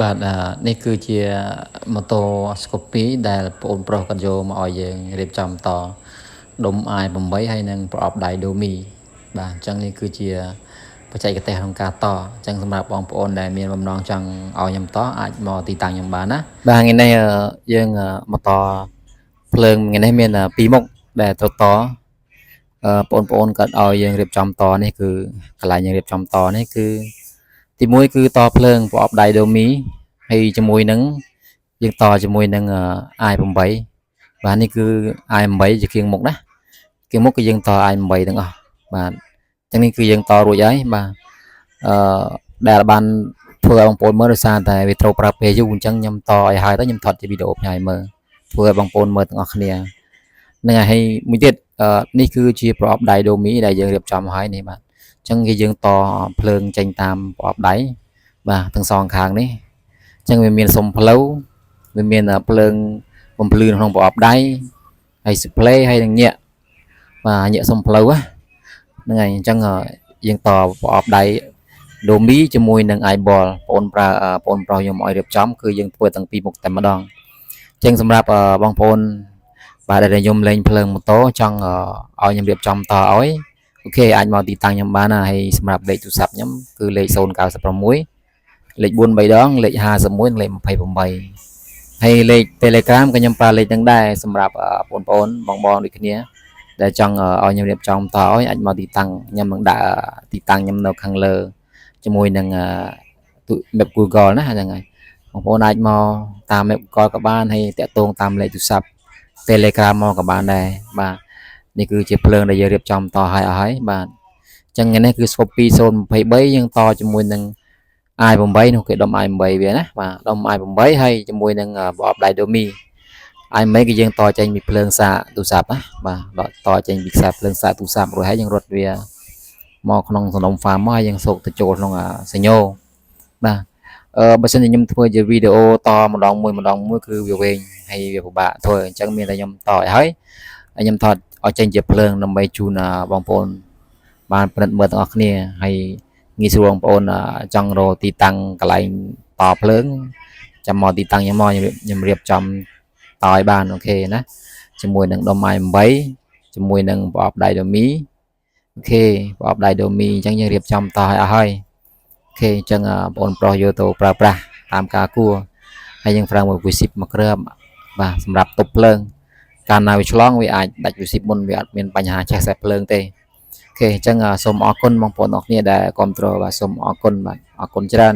បាទនេះគឺជាម៉ូតូស្កូពីដែលបងប្រុសគាត់យកមកឲ្យយើងរៀបចំតដុំ i8 ហើយនឹងប្រអប់ដៃដូមីបាទអញ្ចឹងនេះគឺជាបច្ចេកទេសក្នុងការតអញ្ចឹងសម្រាប់បងប្អូនដែលមានបំណងចង់ឲ្យខ្ញុំតអាចមកទីតាំងខ្ញុំបានណាបាទថ្ងៃនេះយើងមកតភ្លើងថ្ងៃនេះមាន2មុខដែលត្រូវតបងប្អូនគាត់ឲ្យយើងរៀបចំតនេះគឺកន្លែងយើងរៀបចំតនេះគឺទី1គឺតភ្លើងប្រអប់ដៃដូមីហើយជាមួយនឹងយើងតជាមួយនឹង i8 បាទនេះគឺ i8 ជាគៀងមុខណាគៀងមុខគឺយើងត i8 ទាំងអស់បាទអញ្ចឹងនេះគឺយើងតរួចហើយបាទដែលបានធ្វើឲ្យបងប្អូនមើលដោយសារតែវាត្រូវប្រើពេលយូរអញ្ចឹងខ្ញុំតឲ្យហើយទៅខ្ញុំថតជាវីដេអូផ្សាយមើលធ្វើឲ្យបងប្អូនមើលទាំងអស់គ្នានឹងហើយមួយទៀតនេះគឺជាប្រអប់ដៃដូមីដែលយើងរៀបចំហើយនេះបាទអញ្ចឹងគឺយើងតភ្លើងចេញតាមប្រអប់ដៃបាទទាំងសងខាងនេះអញ្ចឹងវាមានសុំផ្លូវវាមានភ្លើងបំភ្លឺក្នុងប្រអប់ដៃហើយ display ហើយនឹងញាក់បាទញាក់សុំផ្លូវហ្នឹងហើយអញ្ចឹងយើងតប្រអប់ដៃដូមីជាមួយនឹង eyeball បងប្រុសខ្ញុំឲ្យរៀបចំគឺយើងធ្វើទាំងពីរមុខតែម្ដងអញ្ចឹងសម្រាប់បងប្អូនបាទដែលខ្ញុំលេងភ្លើងម៉ូតូចង់ឲ្យខ្ញុំរៀបចំតឲ្យអូខេអាចមកទីតាំងខ្ញុំបានណាហើយសម្រាប់លេខទូរស័ព្ទខ្ញុំគឺលេខ096លេខ4 3ដងលេខ51លេខ28ហើយលេខ Telegram ក៏ខ្ញុំប្រើលេខហ្នឹងដែរសម្រាប់បងប្អូនបងដូចគ្នាដែលចង់ឲ្យខ្ញុំរៀបចំតឲ្យអាចមកទីតាំងខ្ញុំនឹងដាក់ទីតាំងខ្ញុំនៅខាងលើជាមួយនឹងmap Google ណាហ្នឹងហើយបងប្អូនអាចមកតាម map Google ក៏បានហើយតាក់ទងតាមលេខទូរស័ព្ទ Telegram មកក៏បានដែរបាទនេះគឺជាភ្លើងដែលយើងរៀបចំតឲ្យអស់ហើយបាទអញ្ចឹងនេះគឺ Scope 2023យើងតជាមួយនឹង i8 នោះគេដុំ i8 វាណាបាទដុំ i8 ហើយជាមួយនឹងប្រអប់ដៃដូមី i8 គឺយើងតចេញពីភ្លើងសាកទូរស័ព្ទណាបាទតចេញពីខ្សែភ្លើងសាកទូរស័ព្ទរួចហើយយើងរត់វាមកក្នុងសំណុំ farm មកហើយយើងសូកទៅចូលក្នុងសញ្ញោបាទបើសិនជាខ្ញុំធ្វើជាវីដេអូតម្ដងមួយគឺវាវែងហើយវាពិបាកធ្វើអញ្ចឹងមានតែខ្ញុំតឲ្យហើយខ្ញុំថតឲ្យចេញជាភ្លើងដើម្បីជូនបងប្អូនបានពិនិត្យមើលទាំងអស់គ្នាហើយងាយស្រួលបងប្អូនចង់រកទីតាំងកន្លែងតភ្លើងចាំមកទីតាំងខ្ញុំមកខ្ញុំរៀបចំតឲ្យបានអូខេណាជាមួយនឹងដុំ i8 ជាមួយនឹងប្រអប់ដៃដូមីអូខេប្រអប់ដៃដូមីអញ្ចឹងយើងរៀបចំតឲ្យអស់ហើយអូខេអញ្ចឹងបងប្រុសយកទៅប្រើប្រាស់តាមការគួរហើយយើងប្រើមួយ V10 មកគ្របបាទសម្រាប់ទប់ភ្លើងកាលណាវាឆ្លងវាអាចដាច់ V10 មុនវាអត់មានបញ្ហាឆេះខ្សែភ្លើងទេអូខេអញ្ចឹងសូមអរគុណបងប្អូនអរគ្នាដែលគ្រប់គ្រងបាទសូមអរគុណបាទអរគុណច្រើន